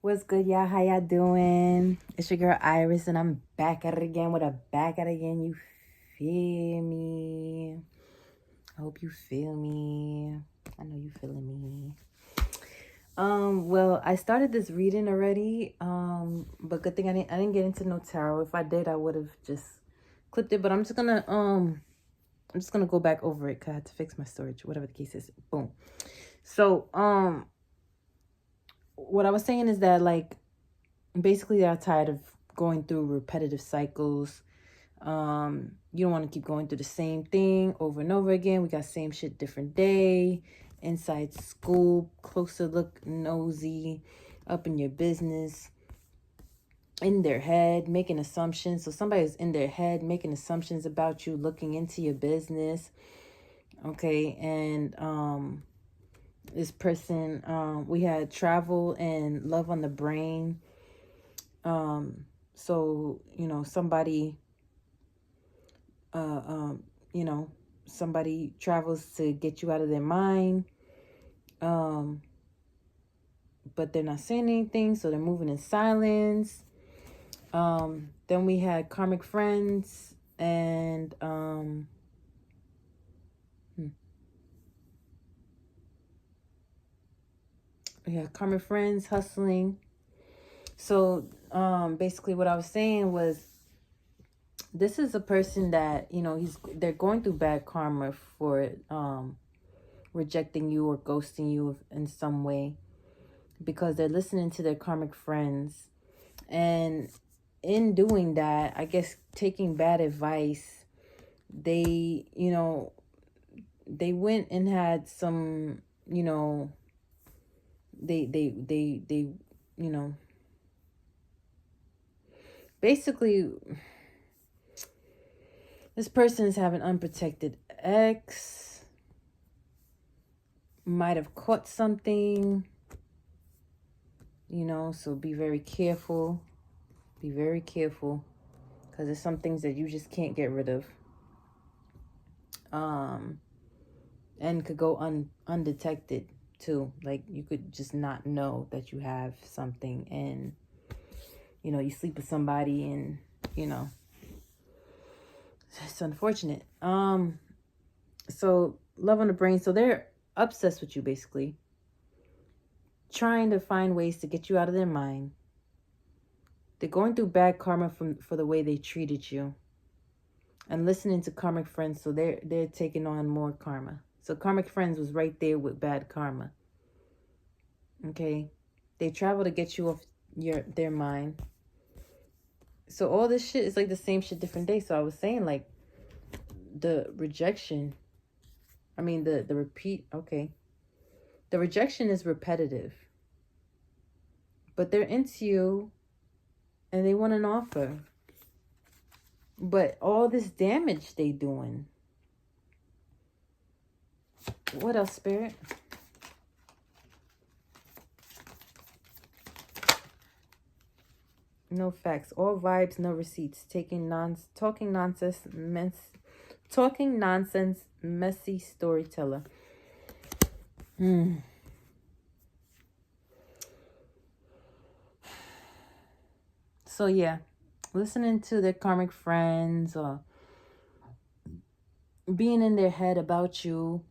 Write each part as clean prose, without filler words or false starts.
What's good, y'all? How y'all doing? It's your girl Iris, and I'm back at it again with a back at it again. You feel me? I hope you feel me. I know you feeling me. Well, I started this reading already. But good thing I didn't get into no tarot. If I did, I would have just clipped it. But I'm just gonna go back over it because I had to fix my storage, whatever the case is. Boom. So, what I was saying is that basically they're tired of going through repetitive cycles. You don't want to keep going through the same thing over and over again. We got same shit, different day, inside scoop, closer look, nosy, up in your business, in their head, making assumptions. So somebody's in their head making assumptions about you, looking into your business. Okay, and this person, we had travel and love on the brain. So somebody uh um you know somebody travels to get you out of their mind, um but they're not saying anything, so they're moving in silence. Then we had karmic friends, and we had karmic friends hustling. So basically what I was saying was, this is a person that they're going through bad karma for rejecting you or ghosting you in some way, because they're listening to their karmic friends. And in doing that, I guess taking bad advice, they, they went and had some, they, basically, this person is having unprotected ex, might have caught something, so be very careful. Be very careful, because there's some things that you just can't get rid of. And could go undetected too. Like, you could just not know that you have something, and you sleep with somebody, and it's unfortunate. So love on the brain. So they're obsessed with you, basically, trying to find ways to get you out of their mind. They're going through bad karma for the way they treated you, and listening to karmic friends. So they're taking on more karma. So karmic friends was right there with bad karma. Okay, they travel to get you off their mind. So all this shit is like the same shit, different day. So I was saying, like, the rejection, I mean the repeat. Okay, the rejection is repetitive, but they're into you and they want an offer. But all this damage they doing. What else, Spirit? No facts, all vibes, no receipts. Talking nonsense, messy storyteller. So yeah, listening to their karmic friends, or being in their head about you,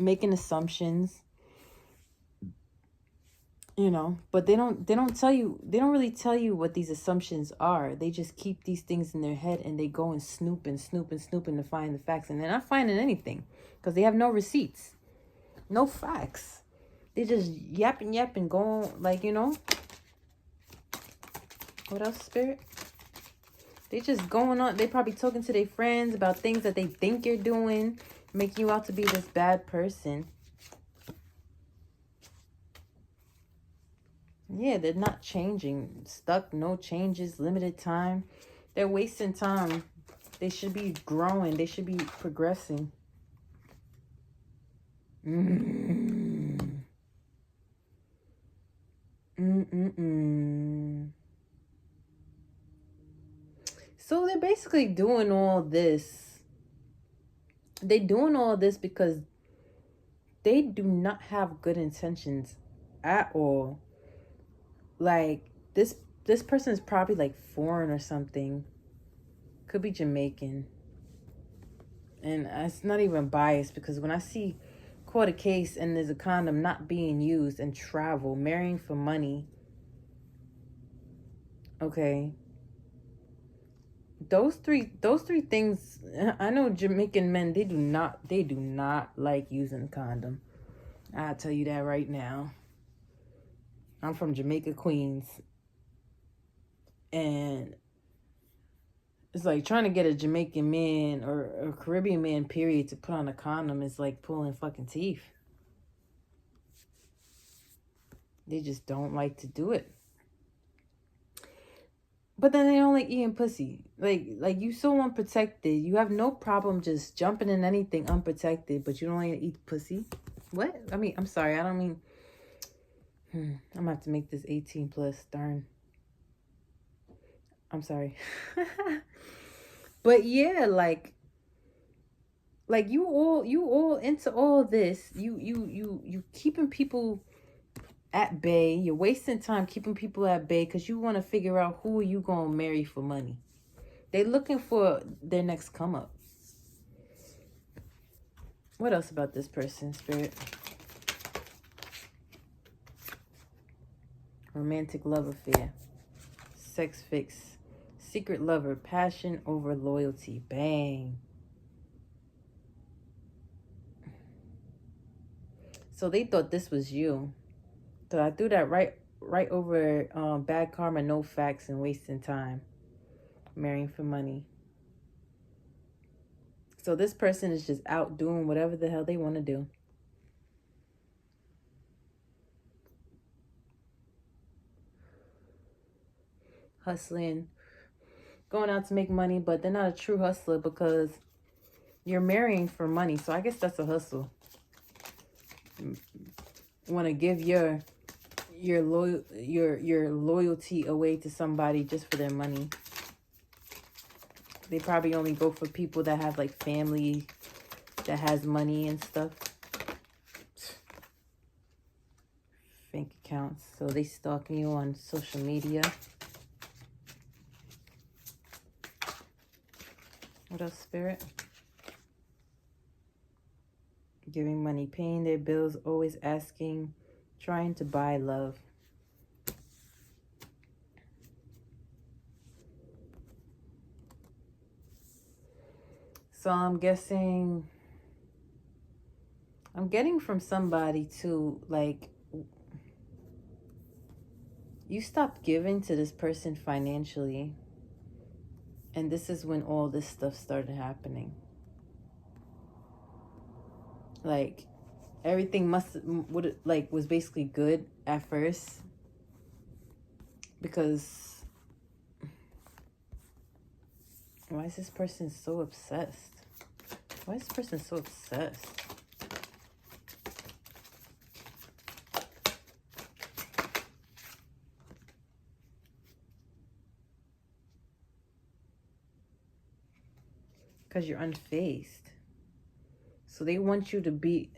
making assumptions, but they don't tell you, they don't really tell you what these assumptions are. They just keep these things in their head, and they go and snoop to find the facts, and they're not finding anything because they have no receipts, no facts. They just yapping, going, like, what else, Spirit? They just going on. They probably talking to their friends about things that they think you're doing, making you out to be this bad person. Yeah, they're not changing. Stuck, no changes, limited time. They're wasting time. They should be growing. They should be progressing. So they're basically doing all this. They're doing all this because they do not have good intentions at all like this person is probably like foreign or something. Could be Jamaican. And it's not even biased, because when I see caught a case and there's a condom not being used and travel, marrying for money, okay, those three things. I know Jamaican men, they do not like using a condom. I'll tell you that right now. I'm from Jamaica, Queens, and it's like trying to get a Jamaican man or a Caribbean man, period, to put on a condom is like pulling fucking teeth. They just don't like to do it. But then they don't like eating pussy. Like you so unprotected. You have no problem just jumping in anything unprotected, but you don't like to eat pussy. What? I mean, I'm sorry. I don't mean... I'm gonna have to make this 18 plus. Darn. I'm sorry. But yeah, like you all into all this. You keeping people at bay. You're wasting time keeping people at bay because you want to figure out who are you gonna marry for money. They looking for their next come up. What else about this person, Spirit? Romantic love affair. Sex fix. Secret lover. Passion over loyalty. Bang. So they thought this was you. So I threw that right over bad karma, no facts, and wasting time. Marrying for money. So this person is just out doing whatever the hell they want to do. Hustling. Going out to make money, but they're not a true hustler because you're marrying for money. So I guess that's a hustle. Want to give your loyalty away to somebody just for their money. They probably only go for people that have like family that has money and stuff. Bank accounts. So they stalking you on social media. What else, Spirit? Giving money, paying their bills, always asking, trying to buy love. So I'm getting from somebody to, like, you stopped giving to this person financially. And this is when all this stuff started happening. Like, everything was basically good at first. Because why is this person so obsessed? Why is this person so obsessed? Because you're unfazed. So they want you to be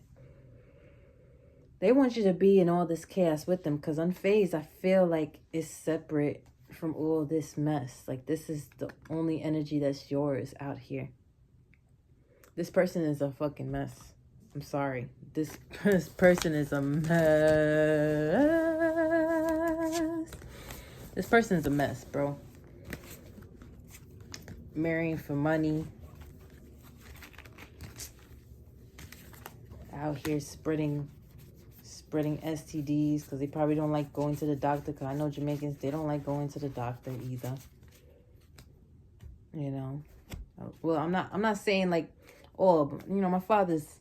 in all this chaos with them. Because unfazed, I feel like, is separate from all this mess. Like, this is the only energy that's yours out here. This person is a fucking mess. I'm sorry. This person is a mess. This person is a mess, bro. Marrying for money. Out here spreading STDs because they probably don't like going to the doctor. Because I know Jamaicans, they don't like going to the doctor either. You know. Well, I'm not saying like all, but you know, my father's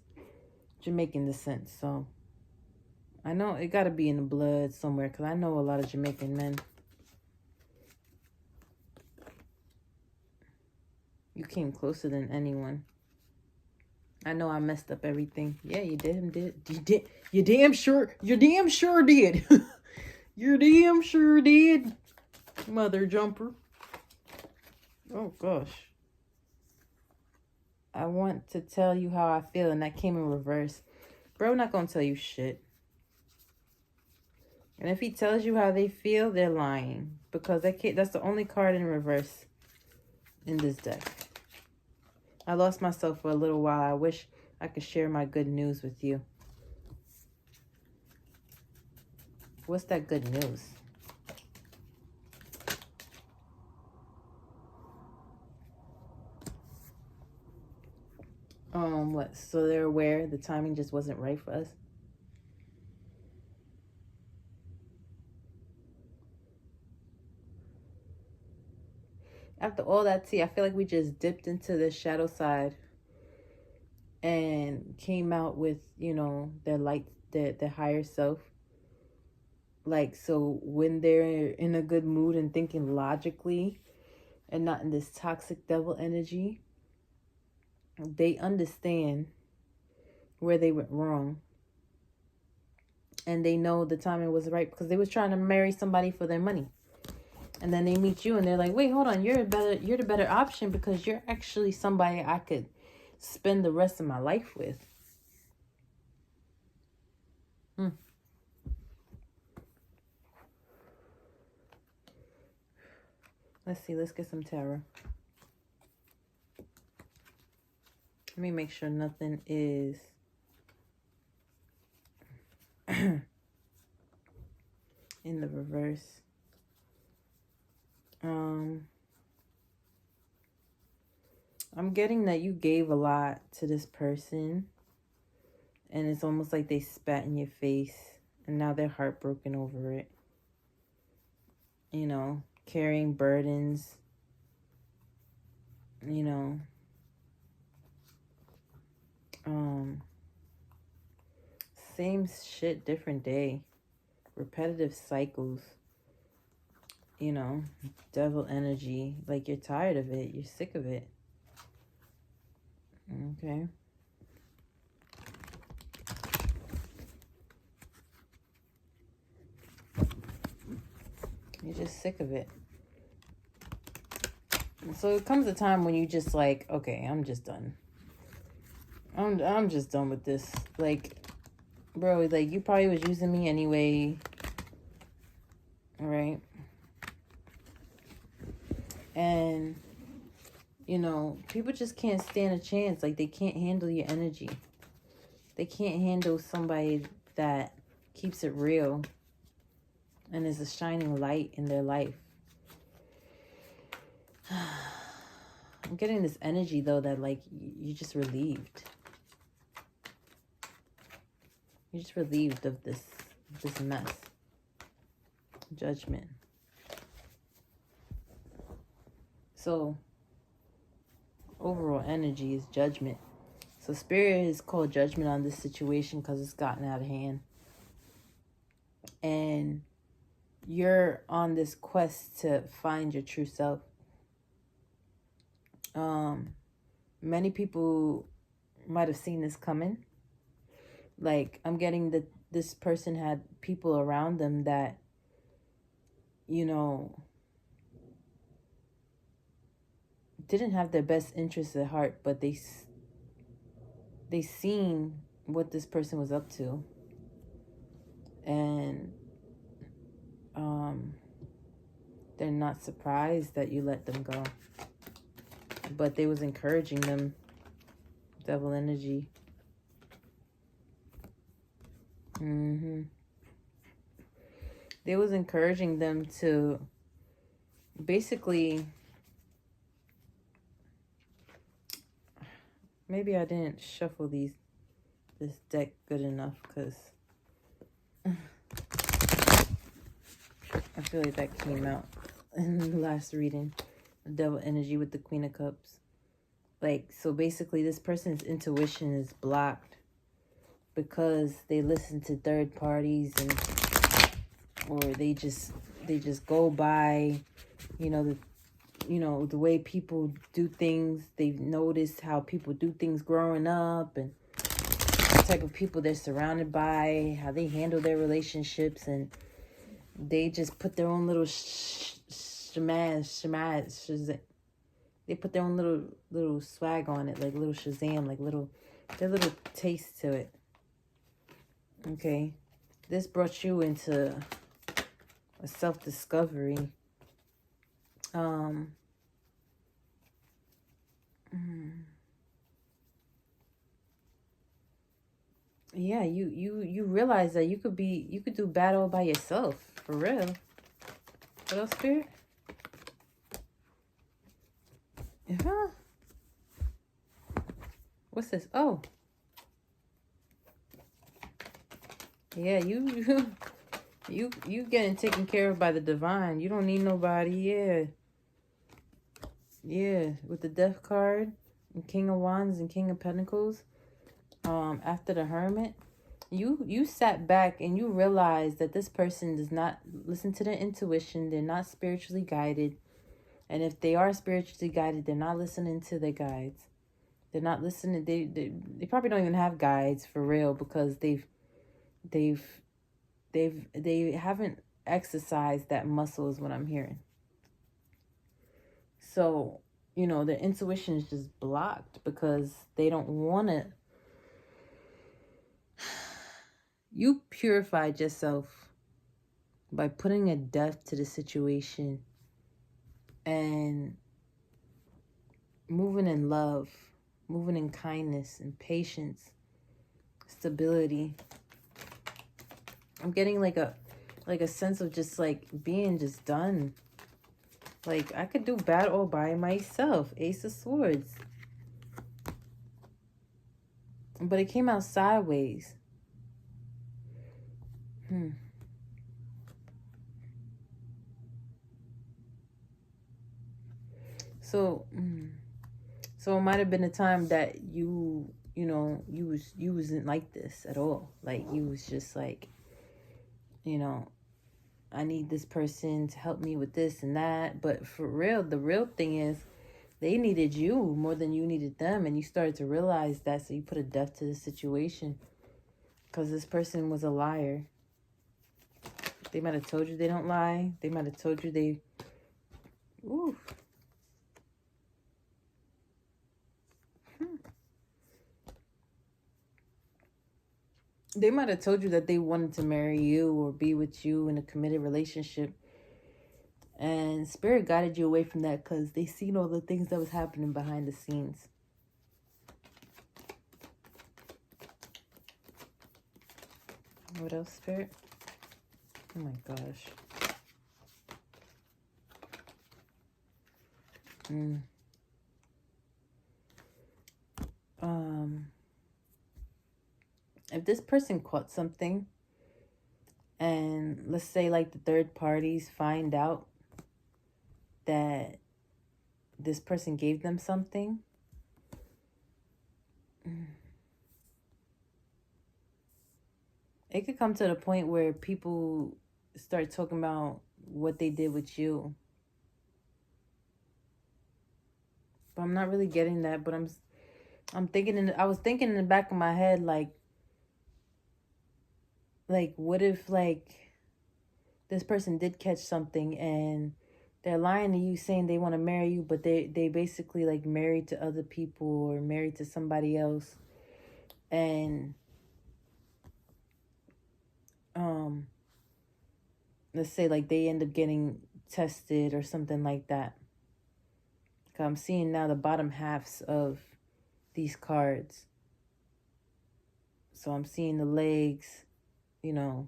Jamaican descent, so I know it got to be in the blood somewhere. Because I know a lot of Jamaican men. You came closer than anyone. I know I messed up everything. Yeah, you did. You damn sure did. You damn sure did. Mother jumper. Oh, gosh. I want to tell you how I feel, and that came in reverse. Bro, not gonna tell you shit. And if he tells you how they feel, they're lying. Because that's the only card in reverse in this deck. I lost myself for a little while. I wish I could share my good news with you. What's that good news? What? So they're aware the timing just wasn't right for us? After all that tea, I feel like we just dipped into the shadow side and came out with, you know, their light, their higher self. Like, so when they're in a good mood and thinking logically and not in this toxic devil energy, they understand where they went wrong. And they know the timing was right because they was trying to marry somebody for their money. And then they meet you and they're like, wait, hold on, you're the better option because you're actually somebody I could spend the rest of my life with. Let's see, let's get some tarot. Let me make sure nothing is in the reverse. I'm getting that you gave a lot to this person and it's almost like they spat in your face and now they're heartbroken over it. You know, carrying burdens, you know, same shit, different day, repetitive cycles, you know, devil energy, like you're tired of it, you're sick of it. Okay. You're just sick of it. And so it comes a time when you just like, okay, I'm just done. I'm just done with this. Like, bro, like you probably was using me anyway. All right. And you know, people just can't stand a chance. Like, they can't handle your energy. They can't handle somebody that keeps it real and is a shining light in their life. I'm getting this energy, though, that, like, you're just relieved. You're just relieved of this mess. Judgment. So, overall energy is judgment. So Spirit has called judgment on this situation because it's gotten out of hand. And you're on this quest to find your true self. Many people might have seen this coming. Like, I'm getting that this person had people around them that, you know, didn't have their best interests at heart, but they seen what this person was up to. And they're not surprised that you let them go. But they was encouraging them. Devil energy. They was encouraging them to basically... Maybe I didn't shuffle this deck good enough because I feel like that came out in the last reading. The devil energy with the Queen of Cups. Like, so basically this person's intuition is blocked because they listen to third parties or they just go by, you know, the way people do things. They've noticed how people do things growing up and the type of people they're surrounded by, how they handle their relationships, and they just put their own little they put their own little swag on it, like little Shazam, like their little taste to it. Okay, this brought you into self-discovery. Um, mm, yeah, you realize that you could do battle by yourself, for real. What else, Spirit? Huh? What's this? Oh, yeah, you getting taken care of by the divine. You don't need nobody. Yeah, yeah. With the Death card, and King of Wands and King of Pentacles. After the Hermit, you sat back and you realized that this person does not listen to their intuition. They're not spiritually guided, and if they are spiritually guided, they're not listening to their guides. They're not listening. They probably don't even have guides for real, because they've they haven't exercised that muscle, is what I'm hearing. So, you know, their intuition is just blocked because they don't want to. You purified yourself by putting a depth to the situation and moving in love, moving in kindness and patience, stability. I'm getting like a sense of just like being just done. Like, I could do bad all by myself. Ace of Swords. But it came out sideways. So, so it might have been a time that you know, you wasn't like this at all. Like, you was just like, you know, I need this person to help me with this and that. But for real, the real thing is they needed you more than you needed them. And you started to realize that. So you put a death to the situation because this person was a liar. They might have told you they don't lie. They might have told you they... Ooh. They might have told you that they wanted to marry you or be with you in a committed relationship. And Spirit guided you away from that because they seen all the things that was happening behind the scenes. What else, Spirit? Oh my gosh. If this person caught something, and let's say like the third parties find out that this person gave them something, it could come to the point where people start talking about what they did with you. But I'm not really getting that. But I'm thinking, I was thinking in the back of my head, like what if like this person did catch something and they're lying to you, saying they want to marry you, but they basically like married to other people or married to somebody else. And let's say like they end up getting tested or something like that. I'm seeing now the bottom halves of these cards. So I'm seeing the legs, you know,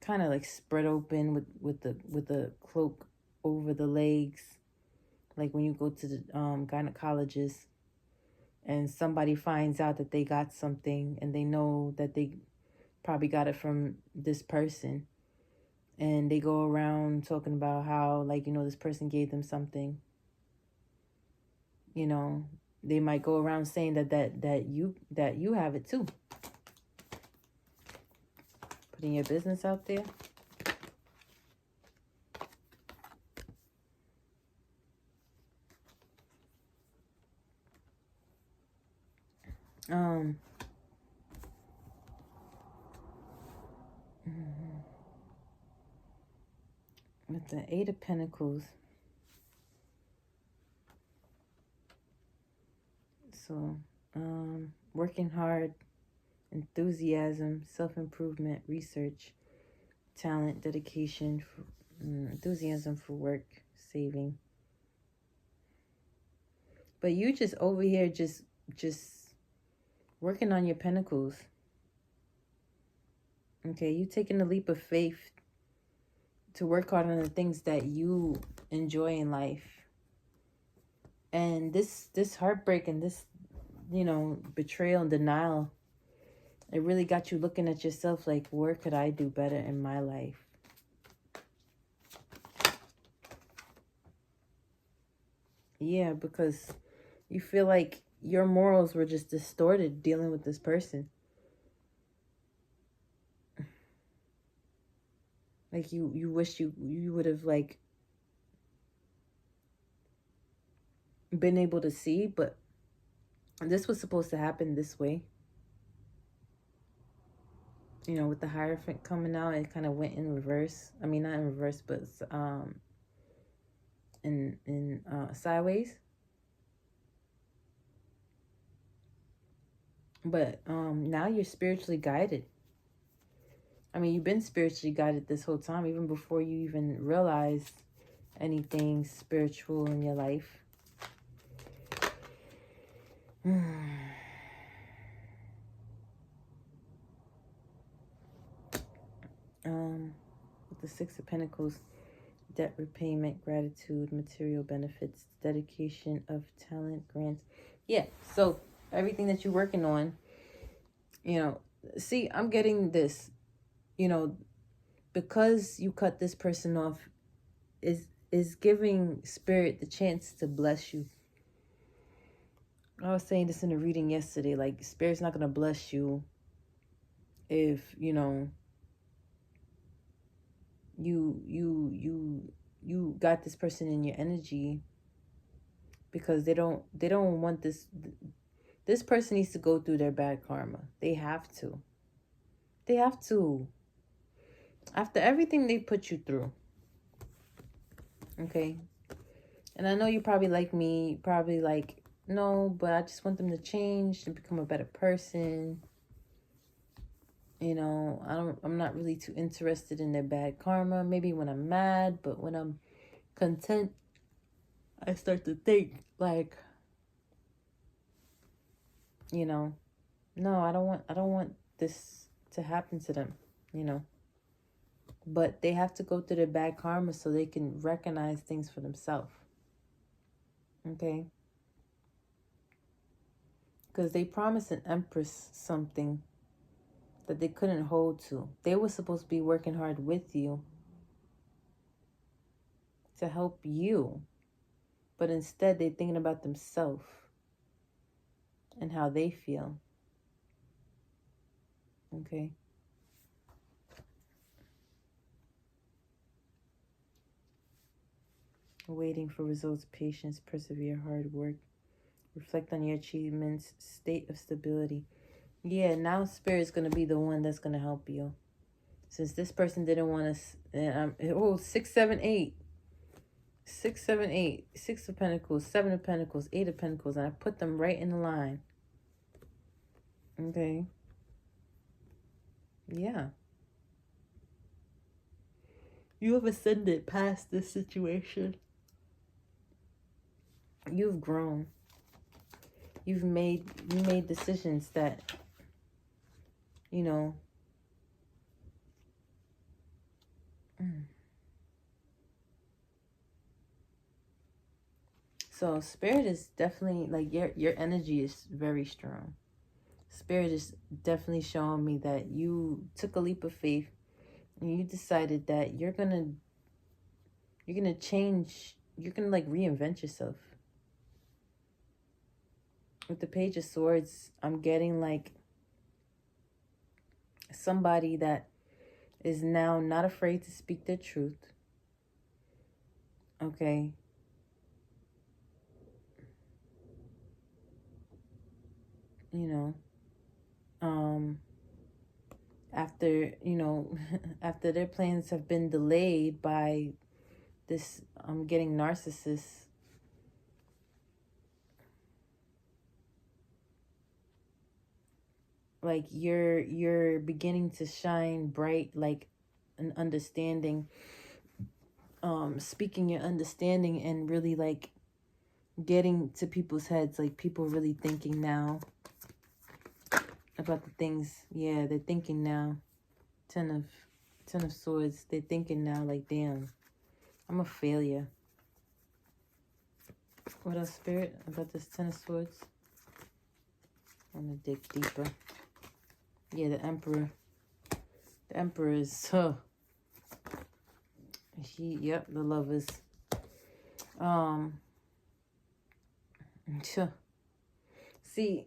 kind of like spread open with the cloak over the legs. Like when you go to the gynecologist and somebody finds out that they got something and they know that they probably got it from this person, and they go around talking about how, like, you know, this person gave them something. You know, they might go around saying that you have it too. Putting your business out there. With the Eight of Pentacles. So, working hard, enthusiasm, self-improvement, research, talent, dedication, enthusiasm for work, saving. But you just over here just working on your pentacles. Okay, you taking a leap of faith to work hard on the things that you enjoy in life. And this heartbreak and this, betrayal and denial, it really got you looking at yourself like, where could I do better in my life? Yeah, because you feel like your morals were just distorted dealing with this person. Like you wish you would have like been able to see, but this was supposed to happen this way. With the Hierophant coming out, it kind of went in reverse. I mean, not in reverse, but in sideways. But now you're spiritually guided. I mean, you've been spiritually guided this whole time, even before you even realized anything spiritual in your life. With the Six of Pentacles, debt repayment, gratitude, material benefits, dedication of talent, grants. Yeah, so everything that you're working on, see, I'm getting this, because you cut this person off is giving spirit the chance to bless you. I was saying this in a reading yesterday, like spirit's not going to bless you if, you got this person in your energy, because they don't want this person needs to go through their bad karma. They have to after everything they put you through. Okay, and I know you probably like me, probably like, no, but I just want them to change and become a better person. I'm not really too interested in their bad karma. Maybe when I'm mad, but when I'm content, I start to think like, no, I don't want this to happen to them, But they have to go through their bad karma so they can recognize things for themselves. Okay? Because they promised an empress something that they couldn't hold to. They were supposed to be working hard with you to help you. But instead, they're thinking about themselves and how they feel. Okay? Waiting for results, patience, persevere, hard work. Reflect on your achievements, state of stability. Yeah, now Spirit's going to be the one that's going to help you. Since this person didn't want to... 6, 7, 8. 6, 7, 8. 6 of Pentacles, 7 of Pentacles, 8 of Pentacles. And I put them right in the line. Okay. Yeah. You have ascended past this situation. You've grown. You made decisions that, So Spirit is definitely, like, your energy is very strong. Spirit is definitely showing me that you took a leap of faith and you decided that you're gonna change, you're gonna like reinvent yourself. With the Page of Swords, I'm getting like somebody that is now not afraid to speak their truth. Okay. After, after their plans have been delayed by this, I'm getting narcissist. Like you're beginning to shine bright like an understanding, speaking your understanding and really like getting to people's heads, like people really thinking now about the things. Yeah, they're thinking now. Ten of Swords. They're thinking now like, damn, I'm a failure. What else, Spirit, about this Ten of Swords? I'm gonna dig deeper. Yeah, the Emperor. The Emperor is yep, the Lovers. See,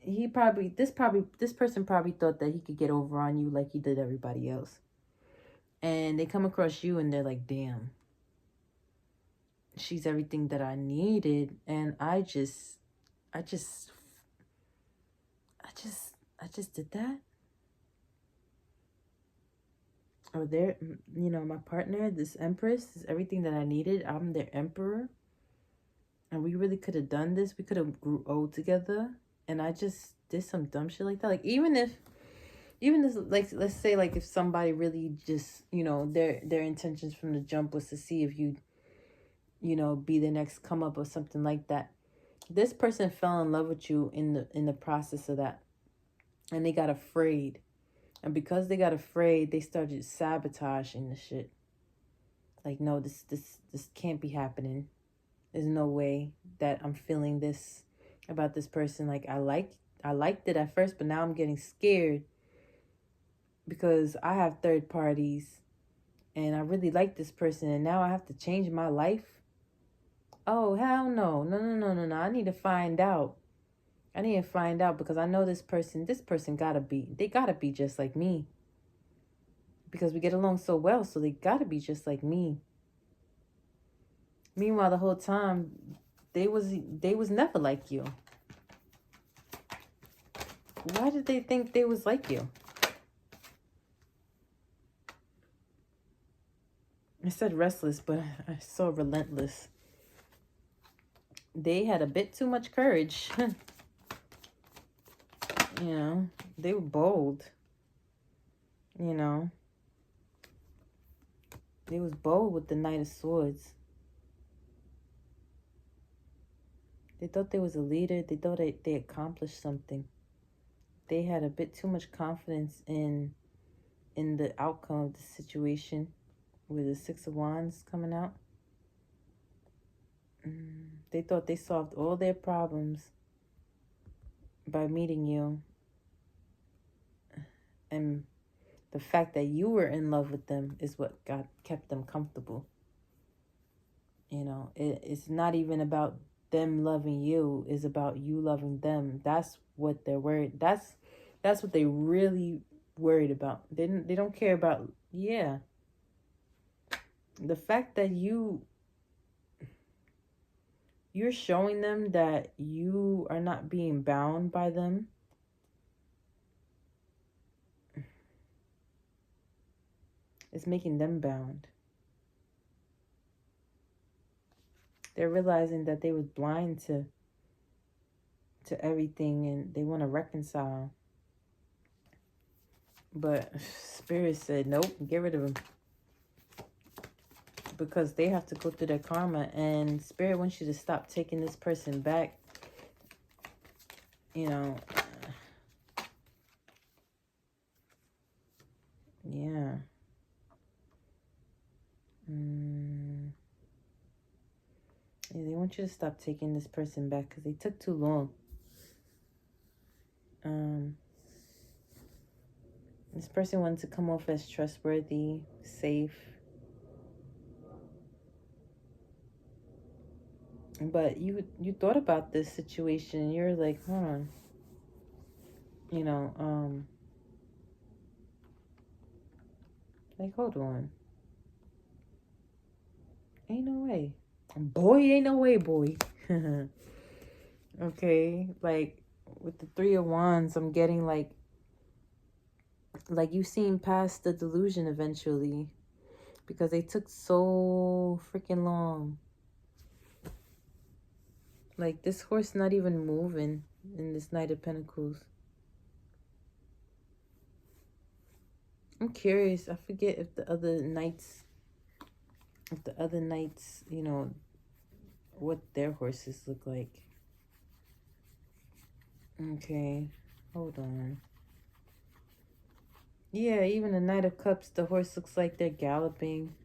this person probably thought that he could get over on you like he did everybody else. And they come across you and they're like, damn, she's everything that I needed. And I just did that. Or they're, you know, my partner, this Empress, is everything that I needed. I'm their Emperor. And we really could have done this. We could have grew old together. And I just did some dumb shit like that. Like, even this, like, let's say, like, if somebody really just, you know, their intentions from the jump was to see if you know, be the next come up or something like that. This person fell in love with you in the process of that. And they got afraid. And because they got afraid, they started sabotaging the shit. Like, no, this can't be happening. There's no way that I'm feeling this about this person. Like, I liked it at first, but now I'm getting scared because I have third parties and I really like this person, and now I have to change my life. Oh, hell no. No. I need to find out. Because I know this person they gotta be just like me. Because we get along so well, so they gotta be just like me. Meanwhile, the whole time, they was never like you. Why did they think they was like you? I said restless, but I saw relentless. They had a bit too much courage. You know, they were bold. You know, they was bold with the Knight of Swords. They thought they was a leader. They thought they accomplished something. They had a bit too much confidence in the outcome of the situation with the Six of Wands coming out. They thought they solved all their problems by meeting you. And the fact that you were in love with them is what kept them comfortable. You know, it's not even about them loving you. It's about you loving them. That's what they're worried. That's what they really worried about. They don't care about, yeah. The fact that you're showing them that you are not being bound by them. It's making them bound. They're realizing that they was blind to everything, and they want to reconcile. But Spirit said, nope, get rid of them. Because they have to go through their karma, and Spirit wants you to stop taking this person back. You know, yeah. Yeah, they want you to stop taking this person back because they took too long. This person wanted to come off as trustworthy, safe. But you thought about this situation and you're like, hold on. You know, like, hold on. Ain't no way. Boy, ain't no way, boy. Okay, like, with the Three of Wands, I'm getting like you've seen past the delusion eventually. Because they took so freaking long. Like, this horse not even moving in this Knight of Pentacles. I'm curious. I forget if the other knights, what their horses look like. Okay, hold on. Yeah, even the Knight of Cups, the horse looks like they're galloping.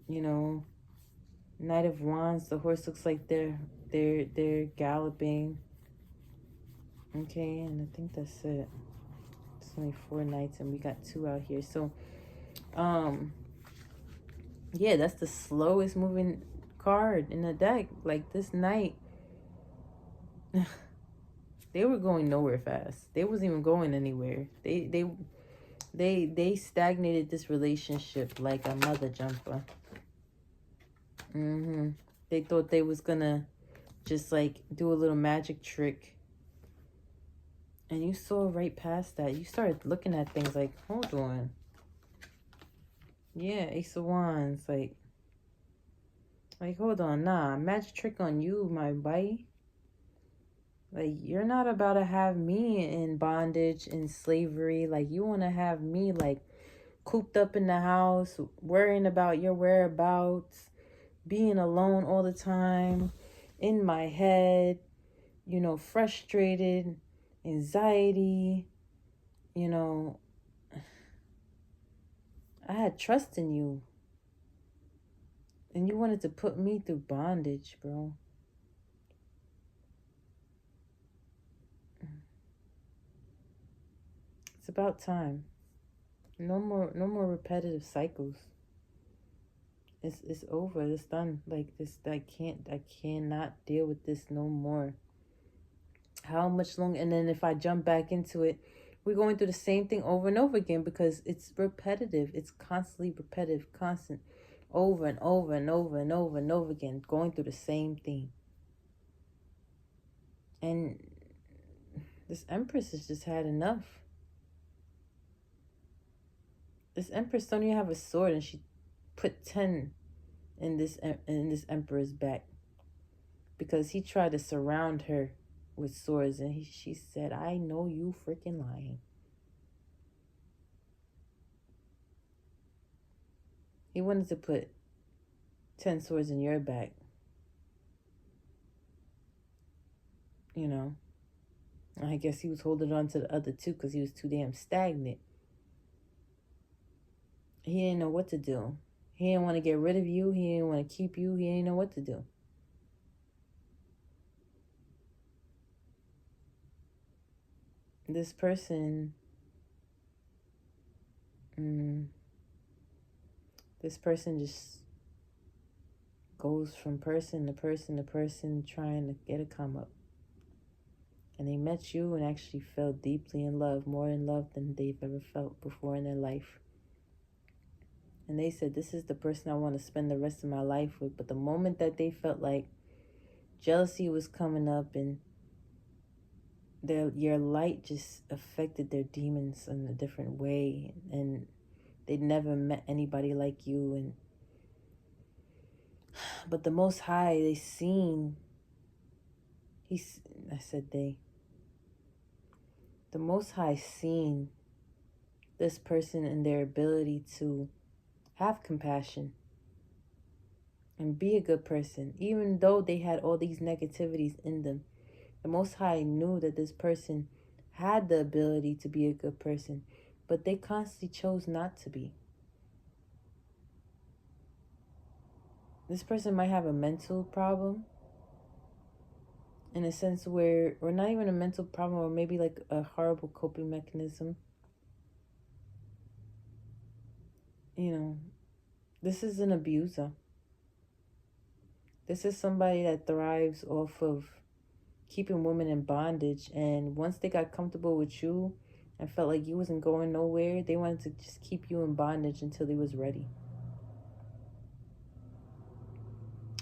You know, Knight of Wands, the horse looks like they're galloping. Okay, and I think that's it. It's only 4 knights, and we got 2 out here. So, yeah, that's the slowest moving card in the deck. Like this knight, they were going nowhere fast. They wasn't even going anywhere. They stagnated this relationship like a mother jumper. They thought they was gonna just like do a little magic trick, and you saw right past that. You started looking at things like, hold on. Yeah, Ace of Wands, like hold on, nah, magic trick on you, my boy. Like, you're not about to have me in bondage, in slavery. Like, you want to have me, like, cooped up in the house, worrying about your whereabouts, being alone all the time, in my head, frustrated, anxiety, you know. I had trust in you. And you wanted to put me through bondage, bro. It's about time. No more repetitive cycles. It's over. It's done. Like this, I cannot deal with this no more. How much longer? And then if I jump back into it, we're going through the same thing over and over again because it's repetitive. It's constantly repetitive, constant, over and over and over and over and over again, going through the same thing. And this Empress has just had enough. This Empress don't even have a sword, and she put 10 in this Emperor's back because he tried to surround her with swords, and she said, I know you freaking lying. He wanted to put 10 swords in your back. I guess he was holding on to the other 2 because he was too damn stagnant. He didn't know what to do. He didn't want to get rid of you. He didn't want to keep you. He didn't know what to do. This person, this person just goes from person to person to person trying to get a come up. And they met you and actually fell deeply in love, more in love than they've ever felt before in their life. And they said, this is the person I want to spend the rest of my life with. But the moment that they felt like jealousy was coming up and your light just affected their demons in a different way, and they'd never met anybody like you, but the Most High, the Most High seen this person and their ability to have compassion and be a good person, even though they had all these negativities in them. The Most High knew that this person had the ability to be a good person, but they constantly chose not to be. This person might have a mental problem, in a sense where, or not even a mental problem, or maybe like a horrible coping mechanism. This is an abuser. This is somebody that thrives off of keeping women in bondage, and once they got comfortable with you and felt like you wasn't going nowhere, they wanted to just keep you in bondage until they was ready.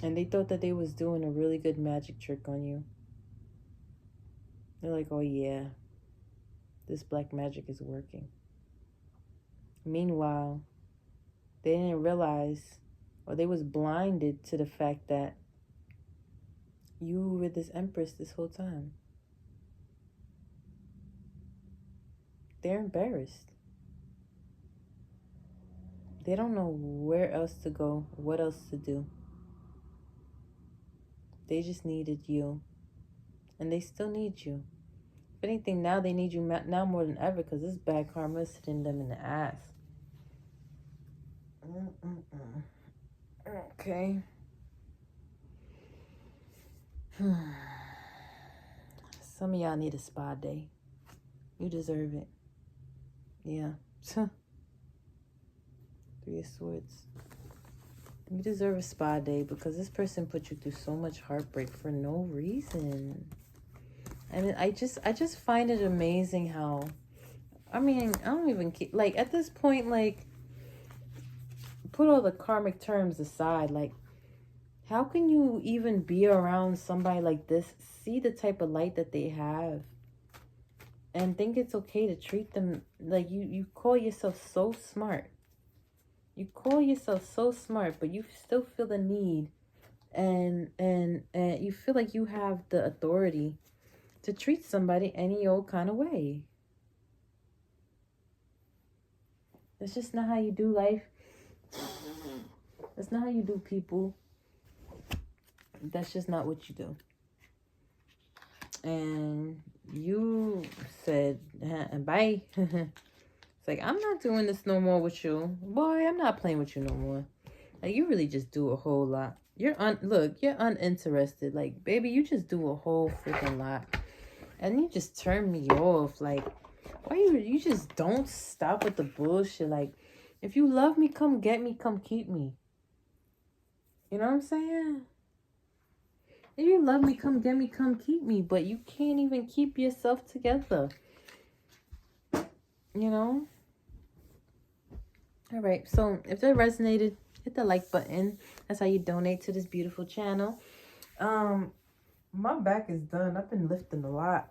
And they thought that they was doing a really good magic trick on you. They're like, oh yeah, this black magic is working. Meanwhile, they didn't realize, or they was blinded to the fact that you were this Empress this whole time. They're embarrassed. They don't know where else to go, what else to do. They just needed you. And they still need you. If anything, now they need you now more than ever, because this bad karma is hitting them in the ass. Okay. Some of y'all need a spa day. You deserve it. Yeah. 3 of Swords. You deserve a spa day because this person put you through so much heartbreak for no reason. And I just find it amazing how, I mean, I don't even like, at this point, like, put all the karmic terms aside, like, how can you even be around somebody like this, see the type of light that they have, and think it's okay to treat them like you call yourself so smart. You call yourself so smart, but you still feel the need and you feel like you have the authority to treat somebody any old kind of way. That's just not how you do life. That's not how you do people. That's just not what you do. And you said, bye. It's like, I'm not doing this no more with you. Boy, I'm not playing with you no more. Like, you really just do a whole lot. Look, you're uninterested. Like, baby, you just do a whole freaking lot. And you just turn me off. Like, why you just don't stop with the bullshit? Like, if you love me, come get me, come keep me. You know what I'm saying? If you love me, come get me, come keep me. But you can't even keep yourself together. You know? All right. So if that resonated, hit the like button. That's how you donate to this beautiful channel. My back is done. I've been lifting a lot.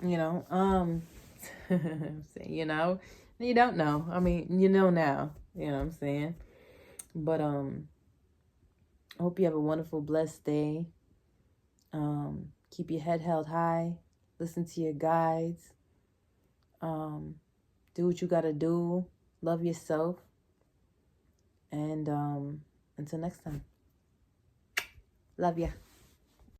You know? You know? You don't know. I mean, you know now. You know what I'm saying? But I hope you have a wonderful, blessed day. Keep your head held high. Listen to your guides. Do what you gotta do. Love yourself. And until next time. Love ya.